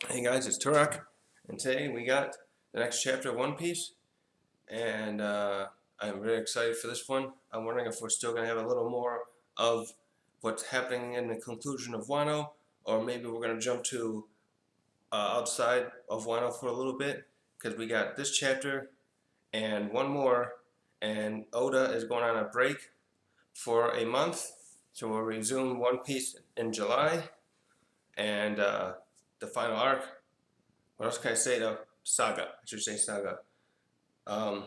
Hey guys, it's Turok, and today we got the next chapter of One Piece, and I'm really excited for this one. I'm wondering if we're still going to have a little more of what's happening in the conclusion of Wano, or maybe we're going to jump to outside of Wano for a little bit, because we got this chapter and one more, and Oda is going on a break for a month, so we'll resume One Piece in July, and the final arc. What else can I say though? Saga. I should say saga. Um,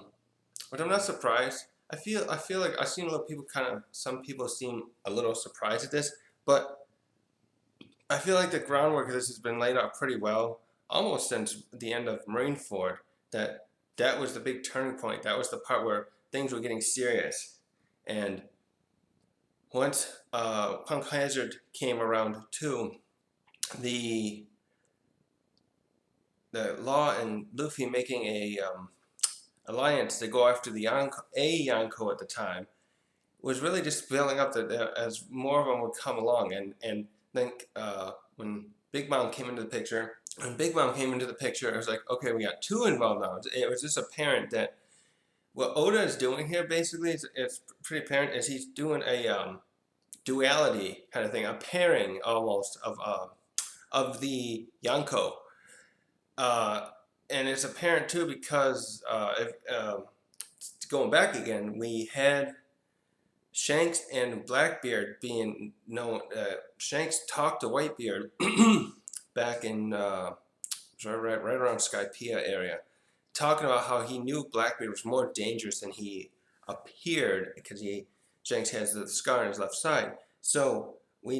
but I'm not surprised. I feel like I've seen a lot of people some people seem a little surprised at this, but I feel like the groundwork of this has been laid out pretty well, almost since the end of Marineford. That was the big turning point. That was the part where things were getting serious, and once Punk Hazard came around too, the the law and Luffy making a alliance to go after a Yonko at the time was really just building up as more of them would come along, and then when Big Mom came into the picture, it was like, okay, we got two involved now. It was just apparent that what Oda is doing here basically it's pretty apparent is he's doing a duality kind of thing, a pairing almost of the Yonko. Uh, and it's apparent too because if, going back again, we had Shanks and Blackbeard being known. Shanks talked to Whitebeard back in right around Skypiea area, talking about how he knew Blackbeard was more dangerous than he appeared because Shanks has the scar on his left side. So we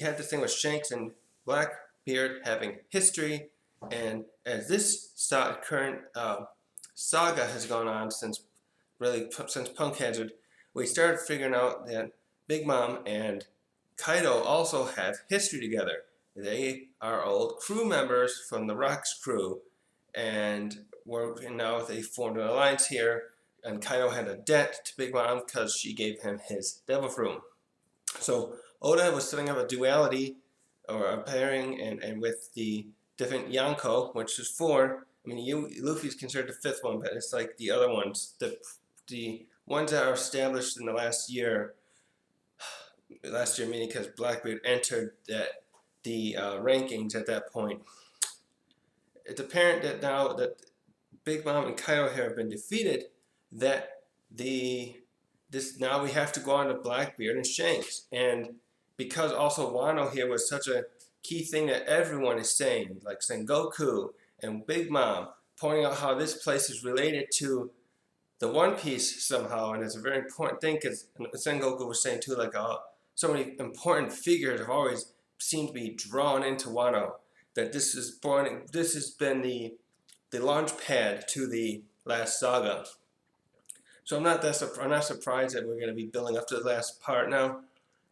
had this thing with Shanks and Blackbeard having history, and as this current saga has gone on since Punk Hazard, we started figuring out that Big Mom and Kaido also have history together. They are old crew members from the Rocks crew, and now they formed an alliance here. And Kaido had a debt to Big Mom because she gave him his Devil Fruit. So Oda was setting up a duality or a pairing, and with the different Yonko, which is four. I mean, Luffy's considered the fifth one, but it's like the other ones, the ones that are established in the last year. Last year, meaning because Blackbeard entered the rankings at that point. It's apparent that now that Big Mom and Kaido here have been defeated, that now we have to go on to Blackbeard and Shanks, and because also Wano here was such a key thing that everyone is saying, like Sengoku and Big Mom, pointing out how this place is related to the One Piece somehow, and it's a very important thing because Sengoku was saying too, like so many important figures have always seemed to be drawn into Wano. That this has been the launch pad to the last saga. So I'm not surprised that we're going to be building up to the last part now.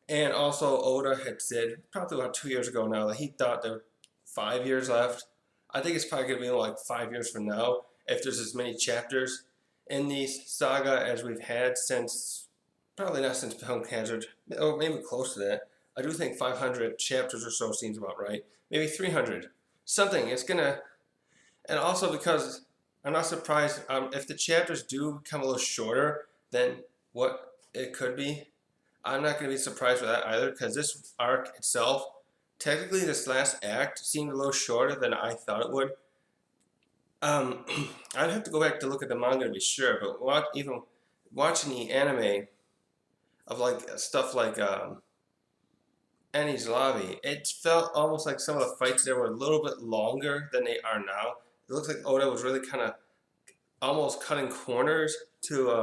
And also Oda had said probably about 2 years ago now that he thought there were 5 years left. I think it's probably going to be like 5 years from now if there's as many chapters in the saga as we've had since, probably not since Punk Hazard, or maybe close to that. I do think 500 chapters or so seems about right. Maybe 300. Something. It's gonna, and also because I'm not surprised if the chapters do become a little shorter than what it could be. I'm not gonna be surprised with that either because this arc itself, technically, this last act seemed a little shorter than I thought it would. Um, I'd have to go back to look at the manga to be sure, but even watching the anime of like stuff like Enies Lobby, it felt almost like some of the fights there were a little bit longer than they are now. It looks like Oda was really kind of almost cutting corners to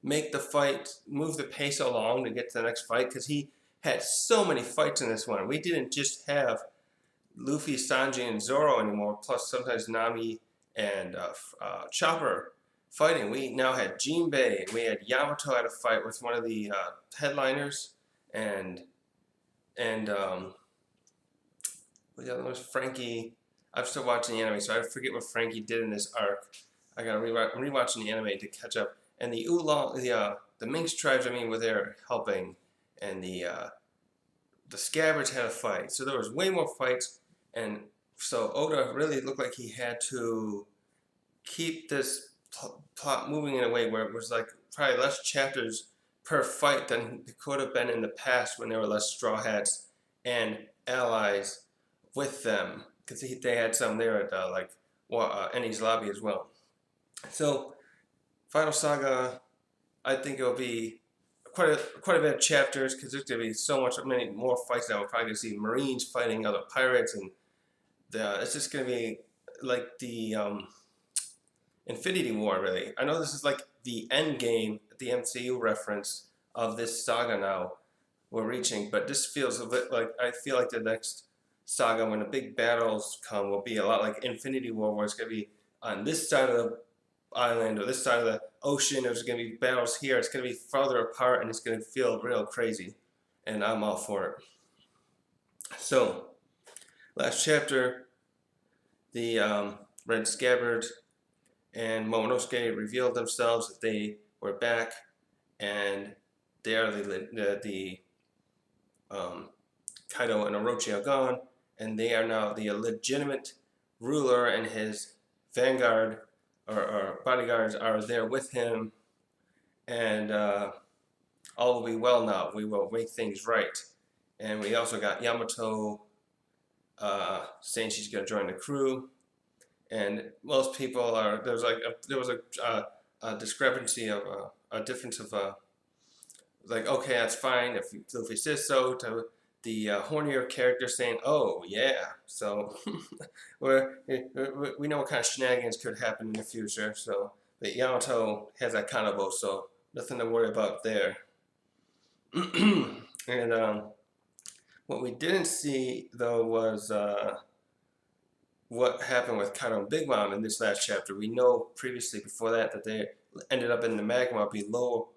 make the fight move the pace along to get to the next fight because he had so many fights in this one. We didn't just have Luffy, Sanji, and Zoro anymore. Plus, sometimes Nami and Chopper fighting. We now had Jinbei, and we had Yamato had a fight with one of the headliners, and the other one was Frankie. I'm still watching the anime, so I forget what Frankie did in this arc. I gotta I'm rewatching the anime to catch up. And the Oolong, the Minx tribes, I mean, were there helping, and the the Scabbards had a fight. So there was way more fights, and so Oda really looked like he had to keep this plot moving in a way where it was like probably less chapters per fight than it could have been in the past when there were less Straw Hats and allies with them, because they had some there at Eni's lobby as well. So Final Saga, I think it'll be quite a bit of chapters, because there's gonna be many more fights that we're probably gonna see Marines fighting other pirates, and it's just gonna be like the Infinity War, really. I know this is like the end game, the MCU reference of this saga now we're reaching, but this feels a bit like, I feel like the next saga, when the big battles come, will be a lot like Infinity War, where it's going to be on this side of the island or this side of the ocean. There's going to be battles here. It's going to be farther apart, and it's going to feel real crazy, and I'm all for it. So, last chapter, the Red Scabbard and Momonosuke revealed themselves that they were back, and they are the Kaido and Orochi are gone, and they are now the legitimate ruler, and his vanguard or bodyguards are there with him, and all will be well now. We will make things right. And we also got Yamato saying she's going to join the crew, and most people are, there was a discrepancy of a difference of like, okay, that's fine if Luffy says so, to the hornier character saying, oh yeah. So we know what kind of shenanigans could happen in the future. So but Yamato has that Kanabo, so nothing to worry about there. And what we didn't see though was what happened with Kaido and Big Mom in this last chapter. We know previously, before that, that they ended up in the magma below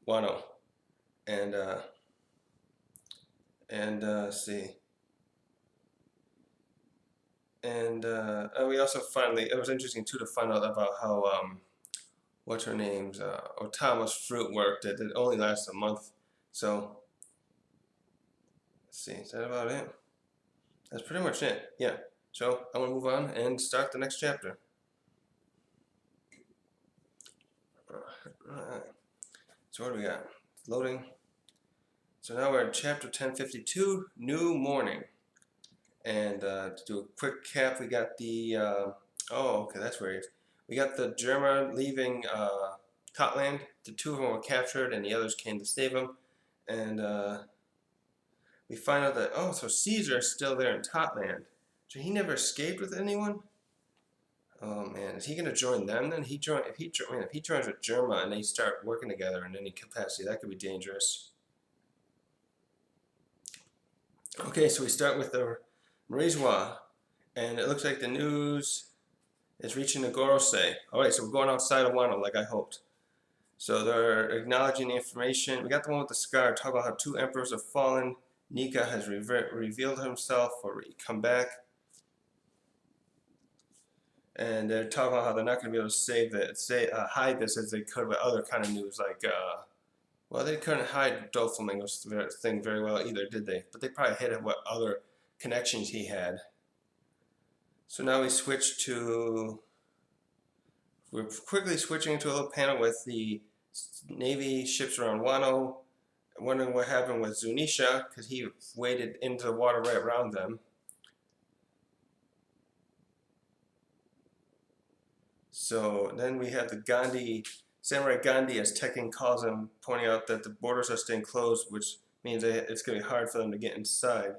Wano, and see, and we also finally, it was interesting too to find out about how what's her name's Otama's fruit worked. It only lasts a month, so let's see, is that about it? That's pretty much it. Yeah. So I'm gonna move on and start the next chapter. Alright. So what do we got? Loading. So now we're at chapter 1052, New Morning. And to do a quick cap, we got the oh, okay, that's where he is. We got the Germa leaving Totland. The two of them were captured, and the others came to save them. And we find out that, oh, so Caesar is still there in Totland. So he never escaped with anyone? Oh man, is he gonna join them then? If he joins with Germa and they start working together in any capacity, that could be dangerous. Okay, so we start with the Marizois, and it looks like the news is reaching the Gorosei. Alright, so we're going outside of Wano like I hoped. So they're acknowledging the information. We got the one with the scar, talk about how 2 emperors have fallen. Nika has revealed himself or come back. And they're talking about how they're not going to be able to hide this as they could with other kind of news, like, well, they couldn't hide Doflamingo's thing very well either, did they? But they probably hid what other connections he had. So now we switch to, we're quickly switching to a little panel with the Navy ships around Wano, wondering what happened with Zunisha, because he waded into the water right around them. So then we have the Gandhi, Samurai Gandhi, as Tekken calls him, pointing out that the borders are staying closed, which means that it's going to be hard for them to get inside.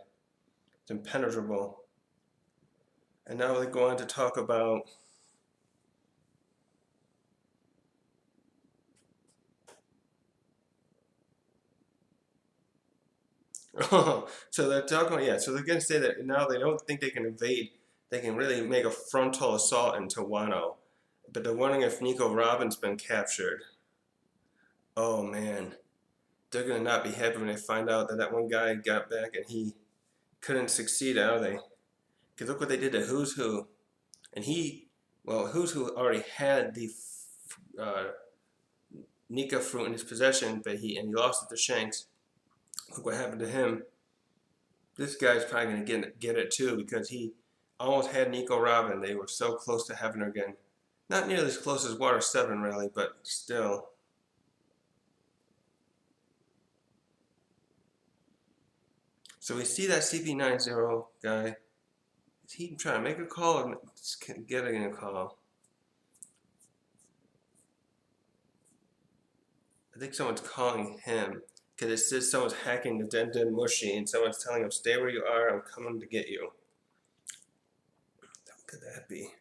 It's impenetrable. And now they go on to talk about so they're talking about, yeah, so they're going to say that now they don't think they can invade, they can really make a frontal assault into Wano. But they're wondering if Nico Robin's been captured. Oh man, they're going to not be happy when they find out that that one guy got back and he couldn't succeed, are they? Because look what they did to Who's Who. And Who's Who already had the Nika fruit in his possession, but he lost it to Shanks. Look what happened to him. This guy's probably gonna get it too because he almost had Nico Robin. They were so close to having her again. Not nearly as close as Water 7 really, but still. So we see that CP90 guy. Is he trying to make a call or getting a call? I think someone's calling him because it says someone's hacking the Den Den Mushi and someone's telling him, "Stay where you are. I'm coming to get you." How could that be?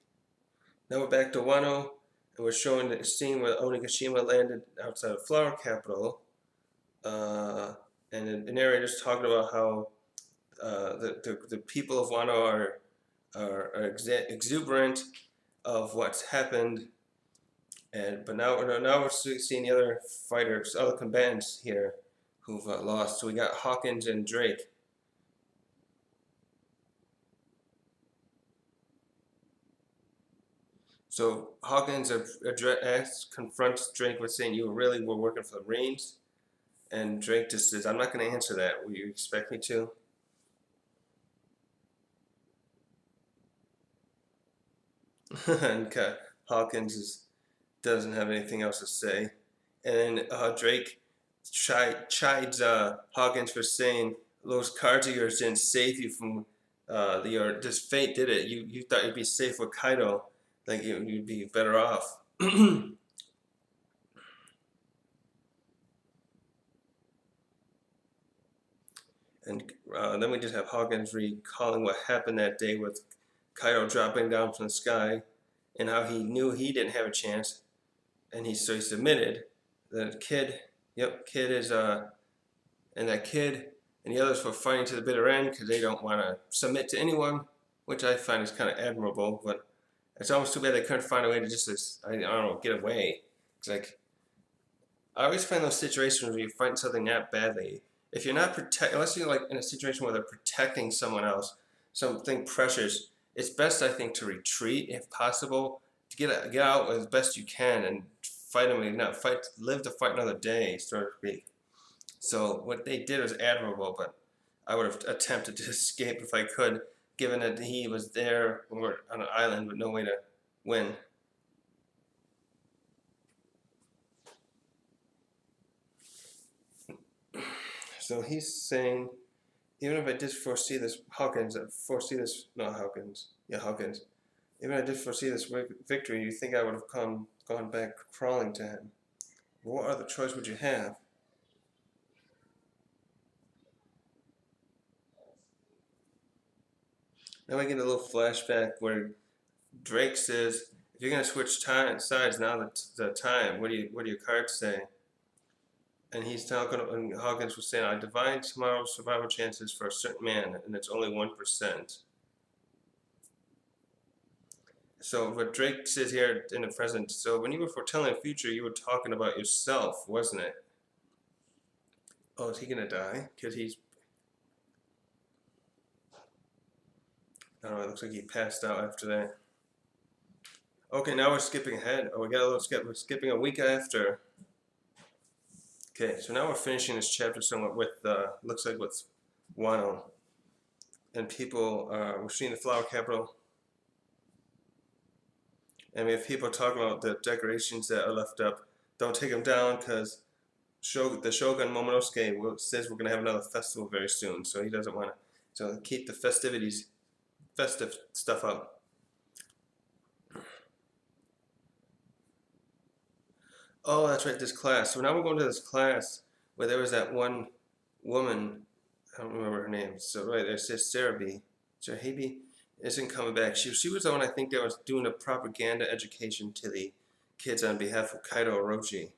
Now we're back to Wano, and we're showing the scene where Onigashima landed outside of Flower Capital, and the narrator's talking about how the people of Wano are exuberant of what's happened, but now we're seeing the other fighters, other combatants here who've lost. So we got Hawkins and Drake. So Hawkins confronts Drake with saying, "You really were working for the Marines," and Drake just says, "I'm not going to answer that. Will you expect me to?" And Hawkins doesn't have anything else to say. And then Drake chides Hawkins for saying those cards of yours didn't save you from this fate, did it? You thought you'd be safe with Kaido, like you'd be better off. And then we just have Hawkins recalling what happened that day with Kaido dropping down from the sky, and how he knew he didn't have a chance, and he submitted. The kid, yep, kid is and that kid and the others were fighting to the bitter end because they don't want to submit to anyone, which I find is kind of admirable. But it's almost too bad they couldn't find a way to just, I don't know, get away. It's like I always find those situations where you're fighting something that badly. If you're not unless you're like in a situation where they're protecting someone else, something precious, it's best I think to retreat if possible, to get out as best you can and fight them, not fight, live to fight another day, so to speak. So what they did was admirable, but I would have attempted to escape if I could, given that he was there on an island with no way to win. So he's saying, even if I did foresee this, Hawkins, not Hawkins, yeah, Hawkins. Even if I did foresee this victory, you think I would have gone back crawling to him? What other choice would you have? Then we get a little flashback where Drake says, "If you're gonna switch sides, now the time. What do your cards say?" And he's talking, and Hawkins was saying, "I divine tomorrow's survival chances for a certain man, and it's only 1%." So what Drake says here in the present. So when you were foretelling the future, you were talking about yourself, wasn't it? Oh, is he gonna die? Cause he's, I don't know. It looks like he passed out after that. Okay, now we're skipping ahead. Oh, we got a little skip. We're skipping a week after. Okay, so now we're finishing this chapter somewhat with, looks like with Wano. And people, we're seeing the Flower Capital. And we have people talking about the decorations that are left up. Don't take them down because the Shogun Momonosuke says we're going to have another festival very soon. So he doesn't want to. So keep the festive stuff up. Oh, that's right, this class. So now we're going to this class where there was that one woman, I don't remember her name. So right there, it says Sarabi. Sarabi isn't coming back. She was the one I think that was doing a propaganda education to the kids on behalf of Kaido Orochi.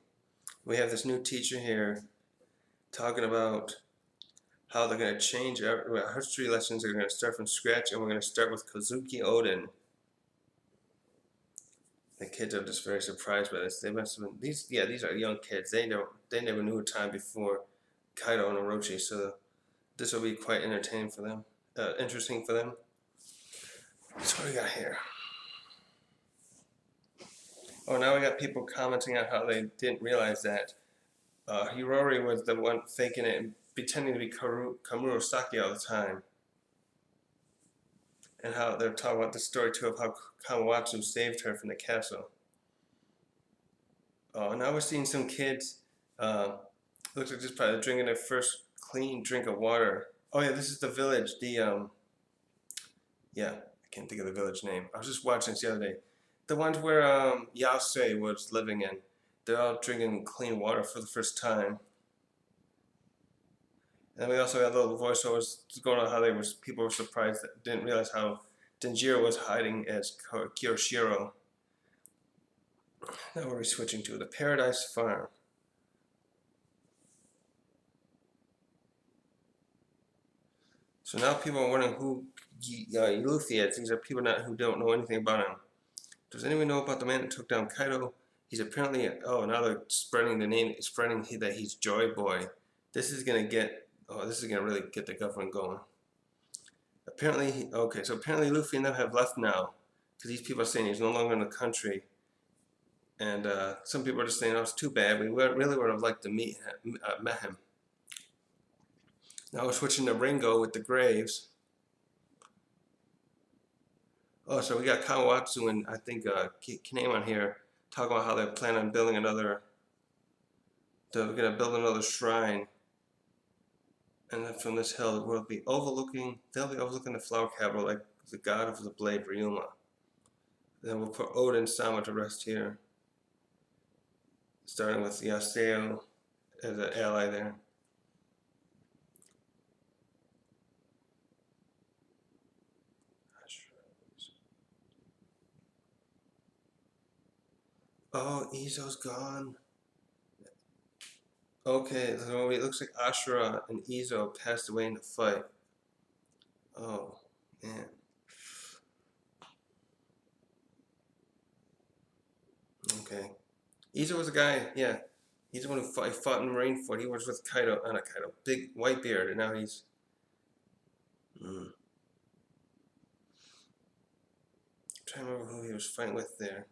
We have this new teacher here talking about how they're going to change our history lessons. Are going to start from scratch, and we're going to start with Kozuki Oden. The kids are just very surprised by this. They must have been these. Yeah, these are young kids. They never knew a time before Kaido and Orochi. So this will be quite entertaining for them. Interesting for them. So what do we got here? Oh, now we got people commenting on how they didn't realize that Hirori was the one faking it pretending to be Kamurosaki all the time, and how they're talking about the story too of how Kawamatsu saved her from the castle. Oh, now we're seeing some kids. Looks like just probably drinking their first clean drink of water. Oh yeah, this is the village. Yeah, I can't think of the village name. I was just watching this the other day. The ones where Yasue was living in. They're all drinking clean water for the first time. And we also had little voiceovers going on how people were surprised that didn't realize how Denjiro was hiding as Kiyoshiro. Now we're switching to the Paradise Farm. So now people are wondering who Luffy is. These are people who don't know anything about him. Does anyone know about the man that took down Kaido? He's apparently, now they're spreading the name, that he's Joy Boy. This is gonna really get the government going. Apparently, so apparently Luffy and them have left now, because these people are saying he's no longer in the country. And some people are just saying, oh, it's too bad. We really would have liked to met him. Now we're switching to Ringo with the Graves. Oh, so we got Kawamatsu and I think Kinemon here talking about how they plan on building they're gonna build another shrine. And then from this hill, they'll be overlooking the flower capital like the god of the blade, Ryuma. Then we'll put Oden Sama to rest here. Starting with Yaseo as an ally there. Oh, Izo's gone. Okay, so it looks like Ashura and Izo passed away in the fight. Oh, man. Okay. Izo was a guy, yeah. He's the one who fought in Marineford. He was with Kaido, not Kaido, big white beard, and now he's... I'm trying to remember who he was fighting with there.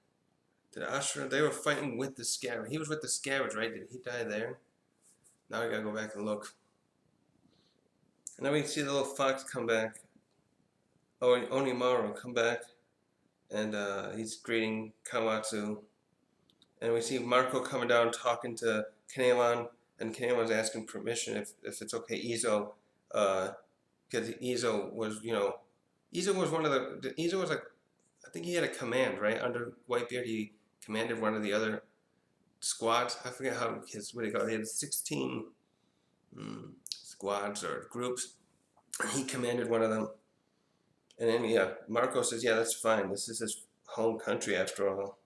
Did Ashura... They were fighting with the Scavenge. He was with the Scavenge, right? Did he die there? Now I gotta go back and look. And then we see the little fox come back. Oh, and Onimaru come back. And he's greeting Kawamatsu. And we see Marco coming down talking to Kinemon. And Kinemon's asking permission if it's okay, Izo. Because Izo was, Izo was one of Izo was like, I think he had a command, right? Under Whitebeard, he commanded one of the other squads. I forget what they call it. He had 16 squads or groups. He commanded one of them. And then, Marco says, yeah, that's fine. This is his home country after all.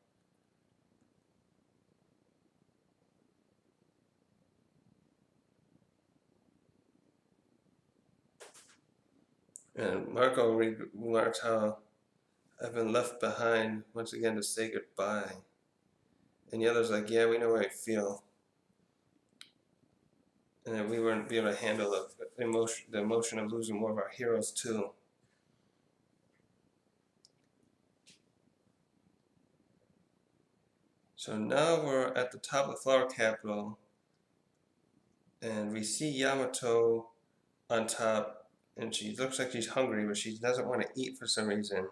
And Marco remarks how I've been left behind once again to say goodbye. And the other's like, yeah, we know how you feel. And then we weren't able to handle the emotion of losing more of our heroes too. So now we're at the top of the flower capital, and we see Yamato on top, and she looks like she's hungry, but she doesn't want to eat for some reason.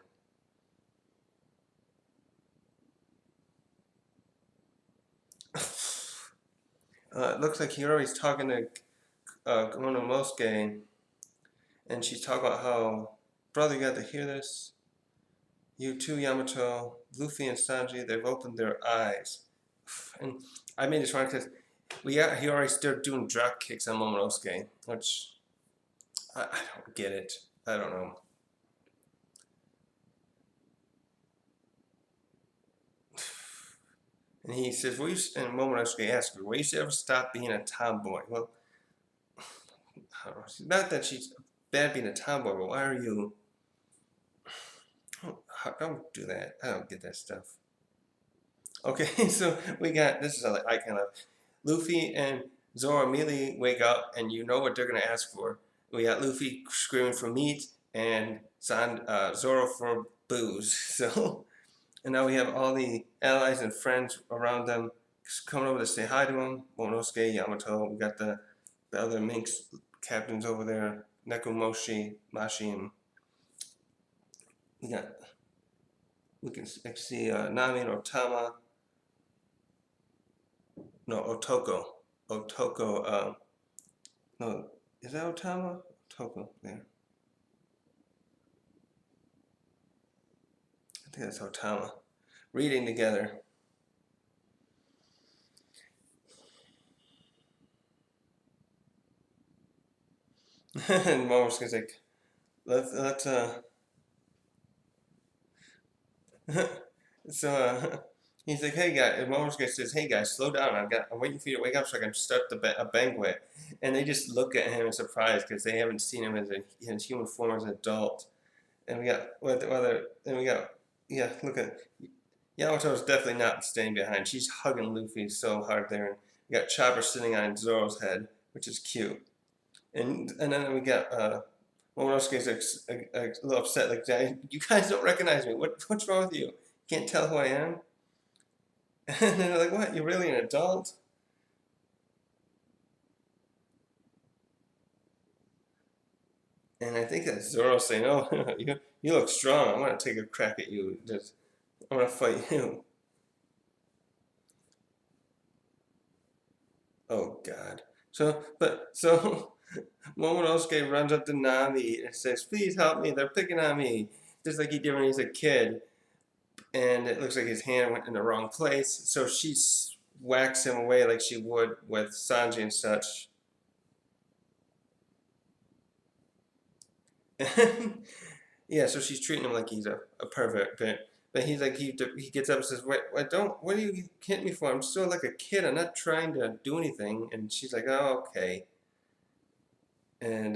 It looks like Hiyori's talking to Mononosuke, and she's talking about how, brother, you got to hear this. You too, Yamato, Luffy and Sanji, they've opened their eyes. And I made this wrong because Hiyori started doing drop kicks on Momonosuke, which I don't get it. I don't know. And he says, and Momonosuke asks her, will you ever stop being a tomboy? Well, not that she's bad being a tomboy, but why are you... Don't do that. I don't get that stuff. Okay, so we got, this is I kind of, Luffy and Zoro immediately wake up, and you know what they're going to ask for. We got Luffy screaming for meat, and Zoro for booze. So, and now we have all the allies and friends around them coming over to say hi to him. Momonosuke, Yamato, we got the the other Minx captains over there, Nekomoshi, Mashi, and we got we can see Nami and Otama. No, Otoko. No, is that Otama? Otoko there. I think that's Otama. Reading together. And Momosuke's like, let's so he's like, hey guys, and Momosuke says, hey guys, slow down. I'm waiting for you to wake up so I can start a banquet. And they just look at him in surprise because they haven't seen him as in his human form as an adult. And we got whether and we got yeah, look at Yamato's definitely not staying behind. She's hugging Luffy so hard there, and we got Chopper sitting on Zoro's head, which is cute. And then we got Momonosuke's a little upset, like, you guys don't recognize me. What's wrong with you? You can't tell who I am? And they're like, what? You're really an adult? And I think that's Zoro saying, oh, you look strong. I'm going to take a crack at you. I'm going to fight you. Oh, God. So Momonosuke runs up to Nami and says, please help me. They're picking on me. Just like he did when he was a kid. And it looks like his hand went in the wrong place. So she whacks him away like she would with Sanji and such. Yeah, so she's treating him like he's a pervert. But he's like, he gets up and says, what do you hit me for? I'm still like a kid. I'm not trying to do anything. And she's like, oh, okay. And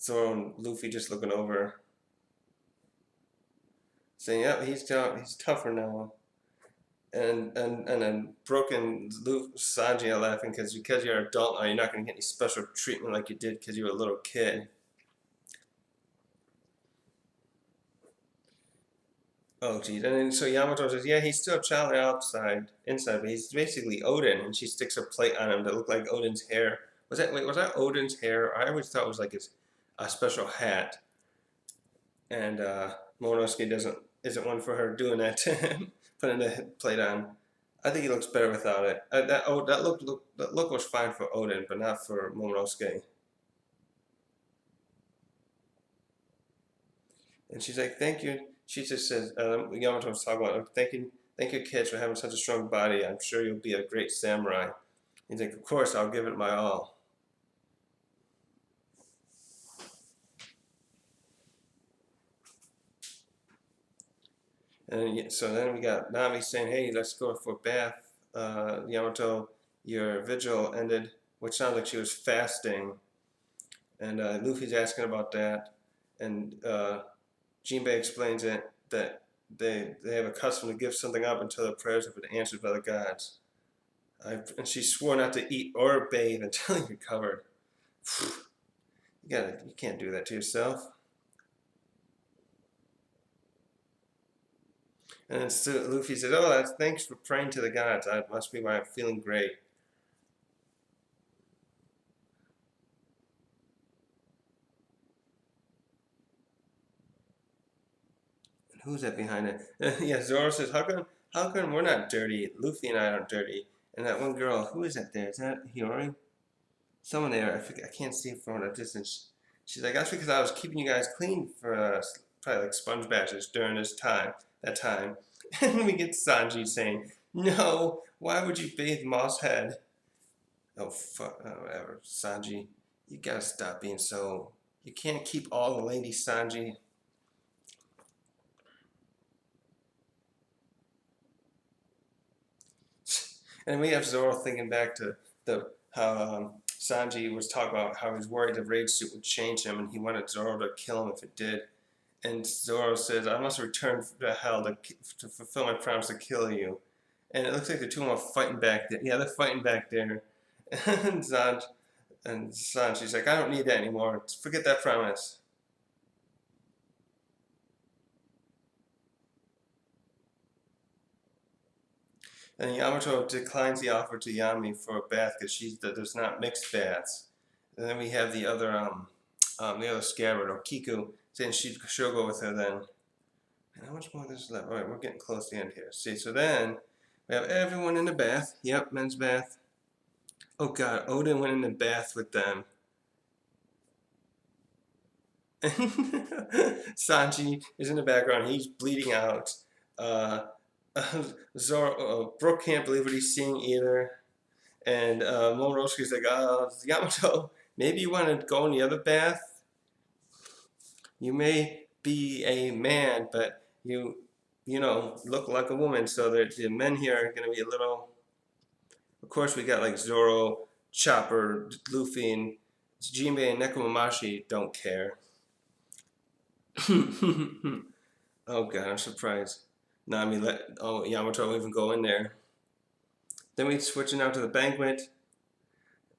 Zoro and Luffy just looking over, saying, "Yep, he's tougher now." And then broken Sanji are laughing because you're an adult now, you're not going to get any special treatment like you did because you were a little kid. Oh, geez. And then so Yamato says, yeah, he's still a child inside, but he's basically Odin. And she sticks a plate on him that looked like Odin's hair. Was that Odin's hair? I always thought it was like a special hat. And Momonosuke isn't one for her doing that to him, putting the plate on. I think he looks better without it. That look was fine for Odin, but not for Momonosuke. And she's like, "Thank you." She just says, Yamato was talking about, thank you, kids, for having such a strong body. I'm sure you'll be a great samurai." He's like, "Of course, I'll give it my all." And so then we got Nami saying, "Hey, let's go for a bath." Yamato, your vigil ended, which sounds like she was fasting. And Luffy's asking about that, and Jinbei explains that they have a custom to give something up until their prayers have been answered by the gods. And she swore not to eat or bathe until he recovered. You can't do that to yourself. And then Luffy says, "Oh, thanks for praying to the gods. That must be why I'm feeling great." And who's that behind it? Yeah, Zoro says, How come we're not dirty? Luffy and I aren't dirty." And that one girl, who is that there? Is that Hiyori? Someone there. I can't see from a distance. She's like, "That's because I was keeping you guys clean for probably like sponge batches during that time." And we get Sanji saying, "No, why would you bathe Moss Head?" Oh, fuck, whatever. Sanji, you gotta stop being so. You can't keep all the ladies, Sanji. And we have Zoro thinking back to how Sanji was talking about how he was worried the raid suit would change him, and he wanted Zoro to kill him if it did. And Zoro says, "I must return to hell to fulfill my promise to kill you." And it looks like the two of them are fighting back there. Yeah, they're fighting back there. And Sanji's like, "I don't need that anymore. Forget that promise." And Yamato declines the offer to Yami for a bath because there's not mixed baths. And then we have the other scabbard or Kiku saying she'll go with her then. And how much more there's left? All right, we're getting close to the end here. See, so then we have everyone in the bath. Yep, men's bath. Oh God, Odin went in the bath with them. Sanji is in the background. He's bleeding out. Uh, Brooke can't believe what he's seeing either. And Momonosuke's like, Yamato, maybe you want to go in the other bath? You may be a man, but you know, look like a woman, so the men here are going to be a little. Of course, we got like Zoro, Chopper, Luffy, and Jinbei and Nekomamushi don't care. Oh God, I'm surprised. Nami let Yamato even go in there. Then we switching out to the banquet,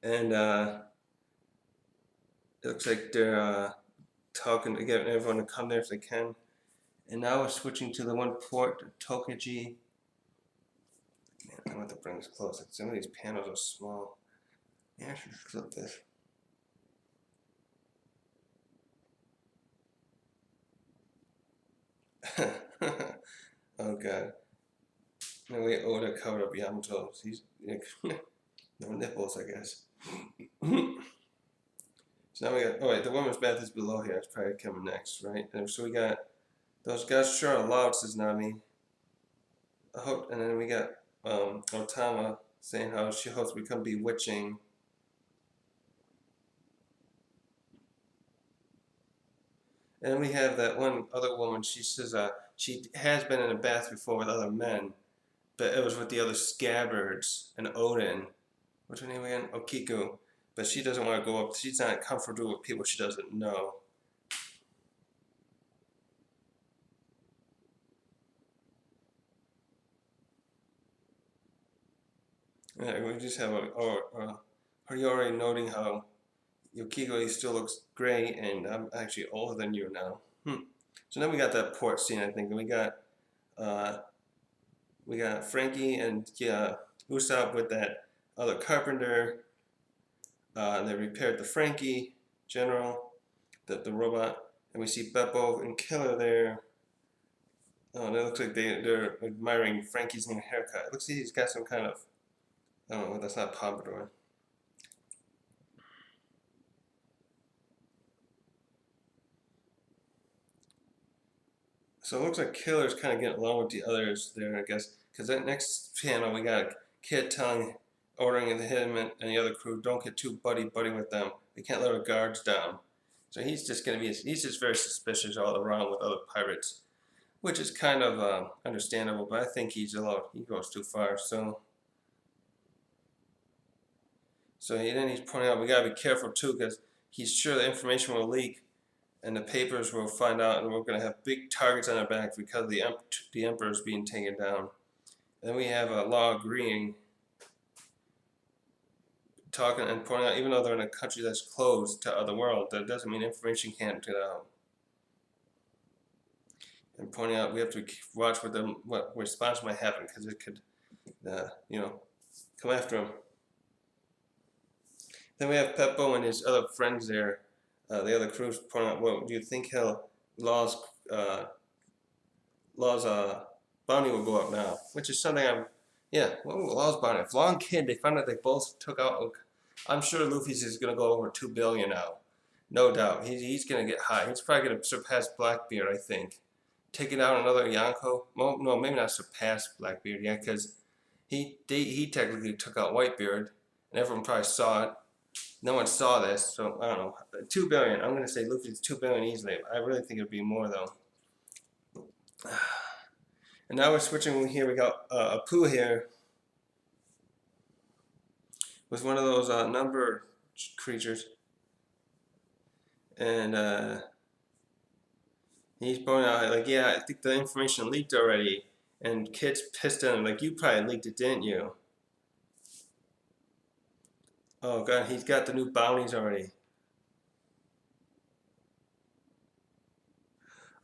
and it looks like they're talking to get everyone to come there if they can. And now we're switching to the one port, Tokaji. Man, I want to bring this close. Like, some of these panels are small. Yeah, I should flip this. Oh God. No way Oda covered up Yamato. He's like, no nipples, I guess. So now we got, oh wait, the women's bath is below here. It's probably coming next, right? And so we got, those guys sure are loud, says Nami. I hope, and then we got Otama saying how she hopes to become bewitching. And then we have that one other woman, she says she has been in a bath before with other men, but it was with the other scabbards and Odin. What's her name again? Okiku. But she doesn't want to go up. She's not comfortable with people she doesn't know. Yeah, we just have are you already noting how Yukiko still looks great and I'm actually older than you now? So then we got that port scene, I think, and uh, we got Frankie and Usopp with that other carpenter. They repaired the Frankie General, the robot, and we see Beppo and Killer there. Oh, and it looks like they're admiring Frankie's new haircut. It looks like he's got some kind of, I don't know, that's not pompadour. So it looks like Killer's kind of getting along with the others there, I guess. Because that next panel, we got Kid ordering him and the other crew, don't get too buddy with them. We can't let our guards down. So he's just he's just very suspicious all around with other pirates, which is kind of understandable. But I think he goes too far. Then he's pointing out we gotta be careful too, because he's sure the information will leak and the papers will find out, and we're going to have big targets on our back because the emperor is being taken down. And then we have Law agreeing, talking and pointing out, even though they're in a country that's closed to other world, that doesn't mean information can't get out. And pointing out we have to watch what response might happen because it could, come after him. Then we have Peppo and his other friends there, the other crews pointing out, well, do you think Law's uh, Law's bounty will go up now, which is something Law's bounty. If Law and Kid, they found out they both took out, I'm sure Luffy's is going to go over 2 billion now. No doubt. He's going to get high. He's probably going to surpass Blackbeard, I think. Taking out another Yonko? Well, no, maybe not surpass Blackbeard yet, because he technically took out Whitebeard, and everyone probably saw it. No one saw this, so I don't know. 2 billion. I'm going to say Luffy's 2 billion easily. I really think it'd be more, though. And now we're switching here. We got Apu here with one of those number creatures. And he's pointing out, like, yeah, I think the information leaked already. And Kid's pissed at him, like, you probably leaked it, didn't you? Oh, God, he's got the new bounties already.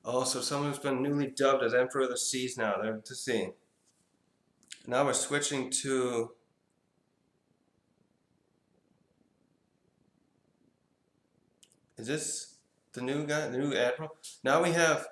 Oh, so someone's been newly dubbed as Emperor of the Seas now. They're to see. And Now we're switching to is this the new guy, the new admiral? Now we have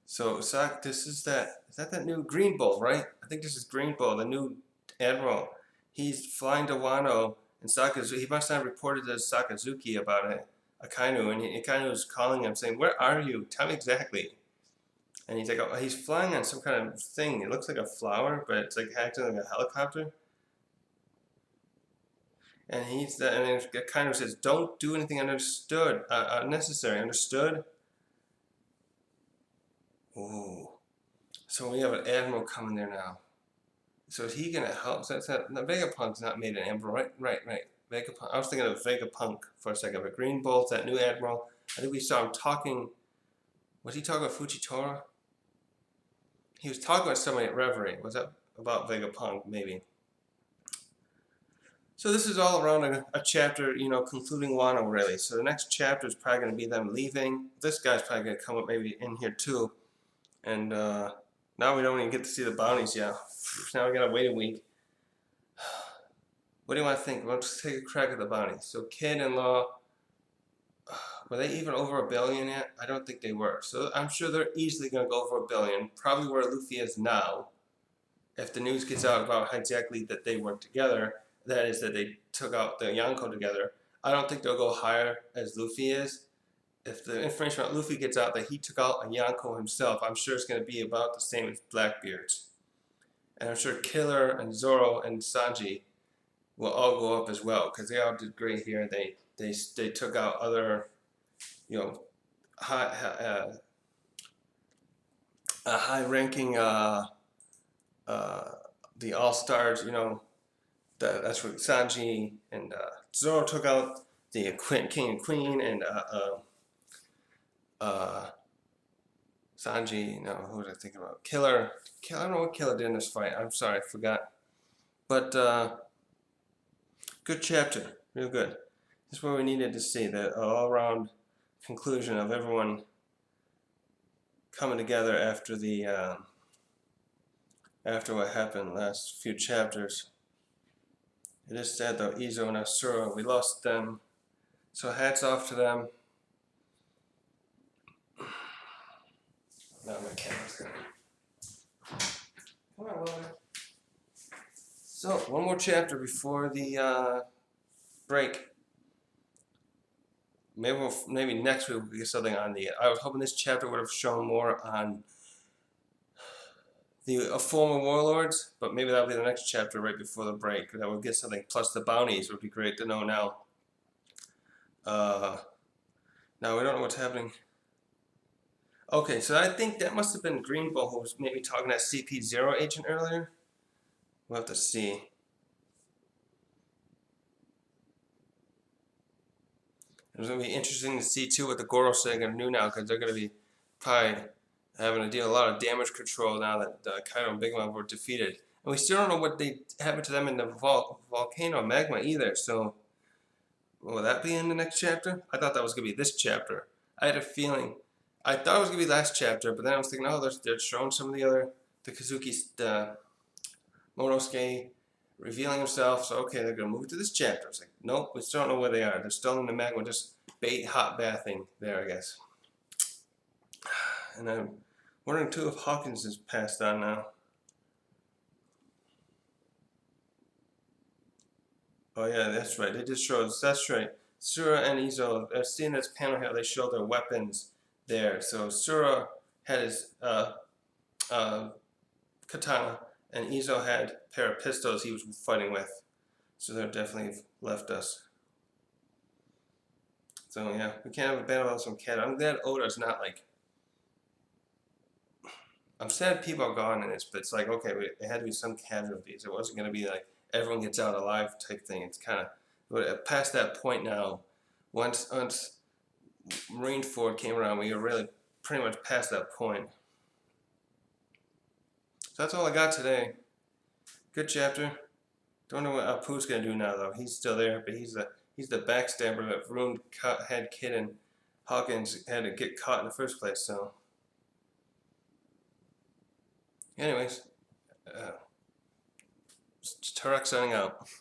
so Saga. This is that new Green Bull, right? I think this is Green Bull, the new admiral. He's flying to Wano, and he must have reported to Sakazuki about it, Akainu, and Akainu is calling him saying, "Where are you? Tell me exactly." And he's like, oh, he's flying on some kind of thing. It looks like a flower, but it's like acting like a helicopter. And and Akainu says, "Don't do anything unnecessary. Understood?" Ooh. So we have an admiral coming there now. So is he gonna help? So Vegapunk's not made an admiral, right? Right. Vegapunk. I was thinking of Vegapunk for a second, but Green Bolt's that new admiral. I think we saw him talking. Was he talking about Fujitora? He was talking about somebody at Reverie. Was that about Vegapunk? Maybe. So this is all around a chapter, concluding Wano really. So the next chapter is probably going to be them leaving. This guy's probably going to come up maybe in here too. And now we don't even get to see the bounties yet. Now we got to wait a week. What do you want to think? Let's take a crack at the bounties. So Kid and Law, were they even over 1 billion yet? I don't think they were. So I'm sure they're easily going to go over 1 billion. Probably where Luffy is now. If the news gets out about exactly that they worked together, that is that they took out the Yonko together, I don't think they'll go higher as Luffy is. If the information about Luffy gets out that he took out a Yonko himself, I'm sure it's going to be about the same as Blackbeard's. And I'm sure Killer and Zoro and Sanji will all go up as well because they all did great here. They took out other, high-ranking the All-Stars, that's what Sanji and Zoro took out the King and Queen, and Sanji, no, who was I thinking about? Killer, I don't know what Killer did in this fight. I'm sorry, I forgot. But good chapter, real good. This is what we needed to see, the all-around conclusion of everyone coming together after the after what happened last few chapters. It is sad though, Izo and Asura, we lost them. So hats off to them. Now my camera's gonna... Come on, Wilder. So, one more chapter before the break. Maybe next week we'll get something on the... I was hoping this chapter would have shown more on the former warlords, but maybe that'll be the next chapter right before the break. That would get something. Plus the bounties would be great to know now. Now we don't know what's happening. Okay, so I think that must have been Green Bull who was maybe talking to that CP0 agent earlier. We'll have to see. It's going to be interesting to see too what the Gorosei are going to do now, because they're going to be probably having to deal a lot of damage control now that Kaido and Big Mom were defeated. And we still don't know what happened to them in the volcano magma either, so will that be in the next chapter? I thought that was going to be this chapter. I had a feeling. I thought it was going to be last chapter, but then I was thinking, oh, they're showing some of the Kazuki's, Monosuke revealing himself, so okay, they're going to move to this chapter. It's like, nope, we still don't know where they are. They're still in the magma, just hot bathing there, I guess. And I'm wondering too if Hawkins is passed on now. Oh yeah, that's right. They just showed us. That's right. Sura and Izo. I've seen this panel here. They show their weapons there. So Sura had his katana, and Izo had a pair of pistols he was fighting with. So they're definitely left us. So yeah, we can't have a battle on some cat. I'm glad Oda's not like... I'm sad people are gone in this, but it's like, okay, it had to be some casualties. It wasn't going to be like everyone gets out alive type thing. It's kind of past that point now. Once Marineford came around, we were really pretty much past that point. So that's all I got today. Good chapter. Don't know what Apu's gonna do now though. He's still there, but he's the backstabber that ruined had Kid and Hawkins had to get caught in the first place. So, anyways, Tarek signing out.